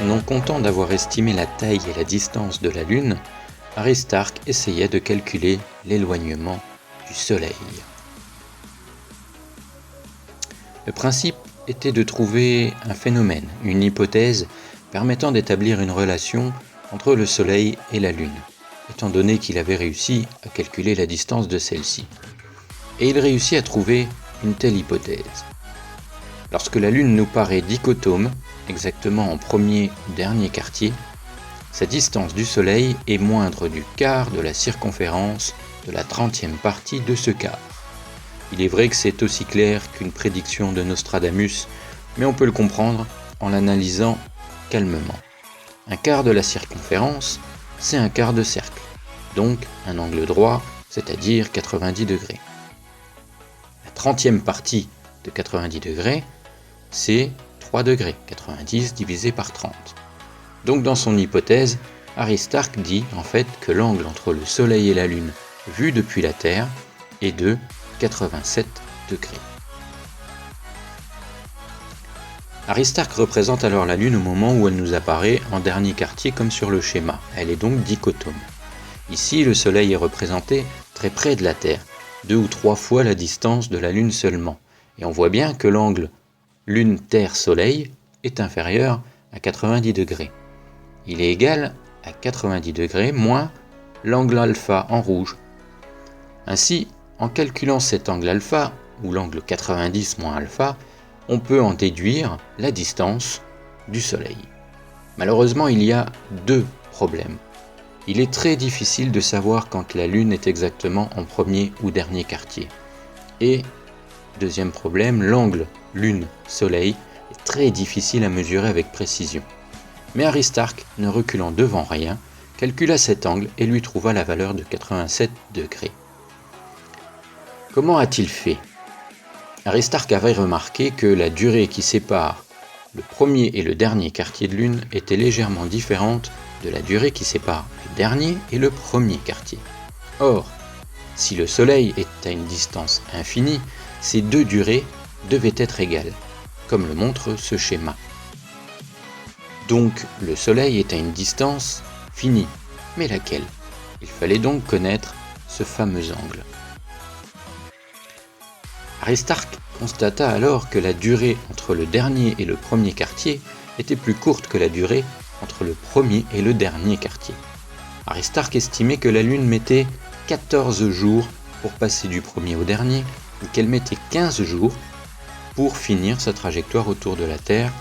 Non content d'avoir estimé la taille et la distance de la Lune, Aristarque essayait de calculer l'éloignement du Soleil. Le principe était de trouver un phénomène, une hypothèse permettant d'établir une relation entre le Soleil et la Lune, étant donné qu'il avait réussi à calculer la distance de celle-ci. Et il réussit à trouver une telle hypothèse. Lorsque la Lune nous paraît dichotome, exactement en premier ou dernier quartier, sa distance du Soleil est moindre du quart de la circonférence de la 30e partie de ce quart. Il est vrai que c'est aussi clair qu'une prédiction de Nostradamus, mais on peut le comprendre en l'analysant calmement. Un quart de la circonférence, c'est un quart de cercle, donc un angle droit, c'est-à-dire 90 degrés. La 30e partie de 90 degrés, c'est 3 degrés, 90 divisé par 30. Donc dans son hypothèse, Aristarque dit en fait que l'angle entre le Soleil et la Lune, vu depuis la Terre, est de 87 degrés. Aristarque représente alors la Lune au moment où elle nous apparaît en dernier quartier comme sur le schéma. Elle est donc dichotome. Ici, le Soleil est représenté très près de la Terre, 2 ou 3 fois la distance de la Lune seulement. Et on voit bien que l'angle Lune-Terre-Soleil est inférieur à 90 degrés. Il est égal à 90 degrés moins l'angle alpha en rouge. Ainsi, en calculant cet angle alpha, ou l'angle 90 moins alpha, on peut en déduire la distance du Soleil. Malheureusement, il y a 2 problèmes. Il est très difficile de savoir quand la Lune est exactement en premier ou dernier quartier. Et, deuxième problème, l'angle Lune-Soleil est très difficile à mesurer avec précision. Mais Aristarque, ne reculant devant rien, calcula cet angle et lui trouva la valeur de 87 degrés. Comment a-t-il fait ? Aristarque avait remarqué que la durée qui sépare le premier et le dernier quartier de Lune était légèrement différente de la durée qui sépare le dernier et le premier quartier. Or, si le Soleil est à une distance infinie, ces 2 durées devaient être égales, comme le montre ce schéma. Donc, le Soleil est à une distance finie. Mais laquelle ? Il fallait donc connaître ce fameux angle. Aristarque constata alors que la durée entre le dernier et le premier quartier était plus courte que la durée entre le premier et le dernier quartier. Aristarque estimait que la Lune mettait 14 jours pour passer du premier au dernier et qu'elle mettait 15 jours pour finir sa trajectoire autour de la Terre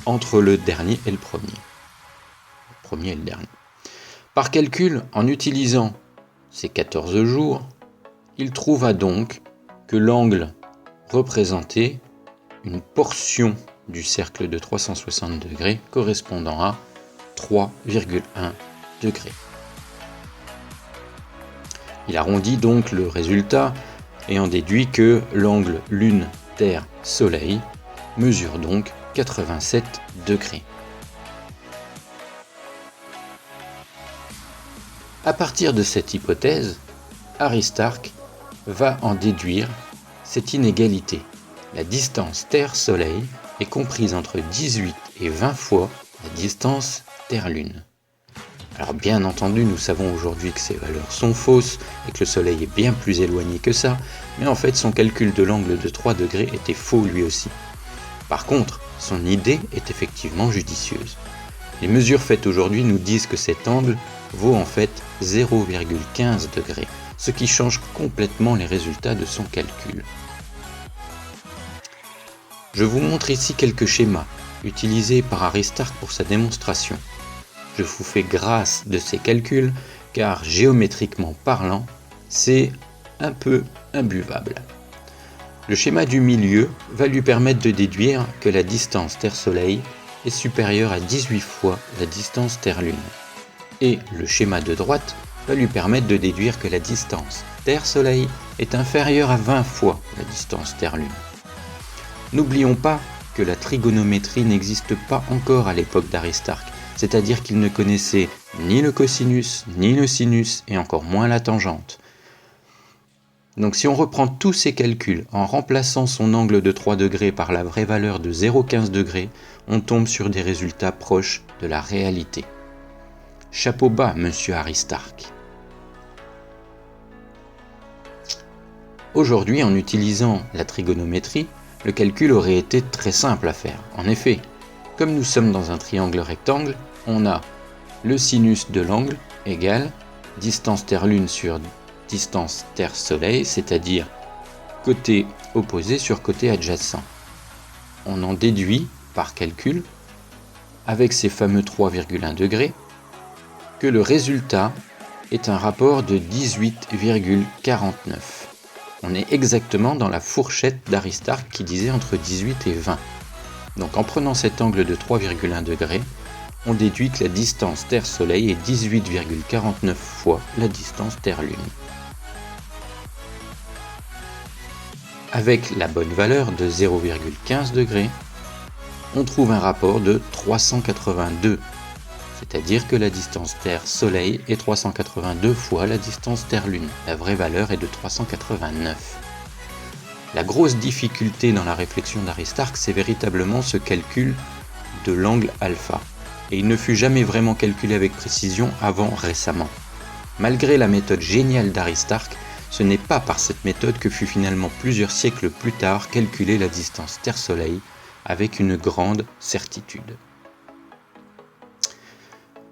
entre le dernier et le premier. Le premier et le dernier. Par calcul, en utilisant ces 14 jours, il trouva donc que l'angle représentait une portion du cercle de 360 degrés correspondant à 3,1 degrés. Il arrondit donc le résultat et en déduit que l'angle Lune-Terre-Soleil mesure donc 87 degrés. À partir de cette hypothèse, Aristarque va en déduire cette inégalité. La distance Terre-Soleil est comprise entre 18 et 20 fois la distance Terre-Lune. Alors bien entendu, nous savons aujourd'hui que ces valeurs sont fausses et que le Soleil est bien plus éloigné que ça, mais en fait son calcul de l'angle de 3 degrés était faux lui aussi. Par contre, son idée est effectivement judicieuse. Les mesures faites aujourd'hui nous disent que cet angle vaut en fait 0,15 degrés, ce qui change complètement les résultats de son calcul. Je vous montre ici quelques schémas utilisés par Aristarque pour sa démonstration. Je vous fais grâce de ces calculs car géométriquement parlant, c'est un peu imbuvable. Le schéma du milieu va lui permettre de déduire que la distance Terre-Soleil est supérieure à 18 fois la distance Terre-Lune. Et le schéma de droite va lui permettre de déduire que la distance Terre-Soleil est inférieure à 20 fois la distance Terre-Lune. N'oublions pas que la trigonométrie n'existe pas encore à l'époque d'Aristarque, c'est-à-dire qu'il ne connaissait ni le cosinus, ni le sinus, et encore moins la tangente. Donc si on reprend tous ces calculs en remplaçant son angle de 3 degrés par la vraie valeur de 0,15 degrés, on tombe sur des résultats proches de la réalité. Chapeau bas, monsieur Aristarque. Aujourd'hui, en utilisant la trigonométrie, le calcul aurait été très simple à faire. En effet, comme nous sommes dans un triangle rectangle, on a le sinus de l'angle égale distance Terre-Lune sur distance Terre-Soleil, c'est-à-dire côté opposé sur côté adjacent. On en déduit par calcul, avec ces fameux 3,1 degrés, que le résultat est un rapport de 18,49. On est exactement dans la fourchette d'Aristarque qui disait entre 18 et 20. Donc en prenant cet angle de 3,1 degrés, on déduit que la distance Terre-Soleil est 18,49 fois la distance Terre-Lune. Avec la bonne valeur de 0,15 degrés, on trouve un rapport de 382, c'est-à-dire que la distance Terre-Soleil est 382 fois la distance Terre-Lune. La vraie valeur est de 389. La grosse difficulté dans la réflexion d'Aristarque, c'est véritablement ce calcul de l'angle alpha. Et il ne fut jamais vraiment calculé avec précision avant récemment. Malgré la méthode géniale d'Aristarque, ce n'est pas par cette méthode que fut finalement plusieurs siècles plus tard calculée la distance Terre-Soleil avec une grande certitude.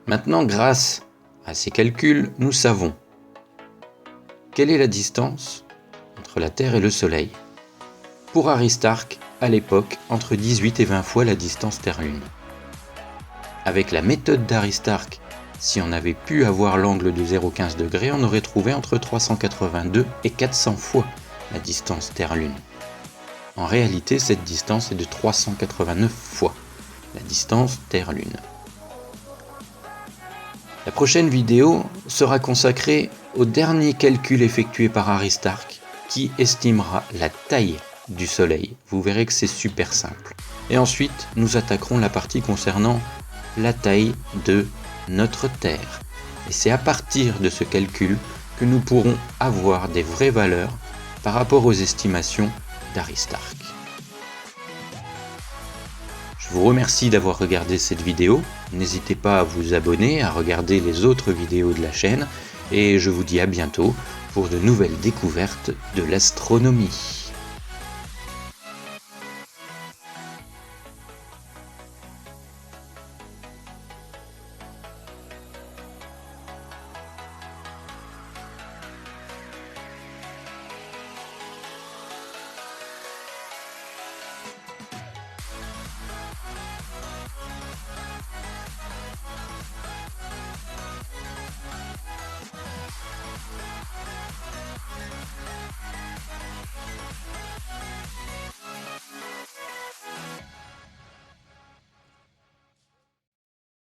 Maintenant, grâce à ces calculs, nous savons quelle est la distance entre la Terre et le Soleil. Pour Aristarque, à l'époque, entre 18 et 20 fois la distance Terre-Lune. Avec la méthode d'Aristarque, si on avait pu avoir l'angle de 0,15 degrés, on aurait trouvé entre 382 et 400 fois la distance Terre-Lune. En réalité, cette distance est de 389 fois la distance Terre-Lune. La prochaine vidéo sera consacrée au dernier calcul effectué par Aristarque qui estimera la taille du Soleil. Vous verrez que c'est super simple. Et ensuite, nous attaquerons la partie concernant la taille de notre Terre. Et c'est à partir de ce calcul que nous pourrons avoir des vraies valeurs par rapport aux estimations d'Aristarque. Je vous remercie d'avoir regardé cette vidéo. N'hésitez pas à vous abonner, à regarder les autres vidéos de la chaîne et je vous dis à bientôt pour de nouvelles découvertes de l'astronomie.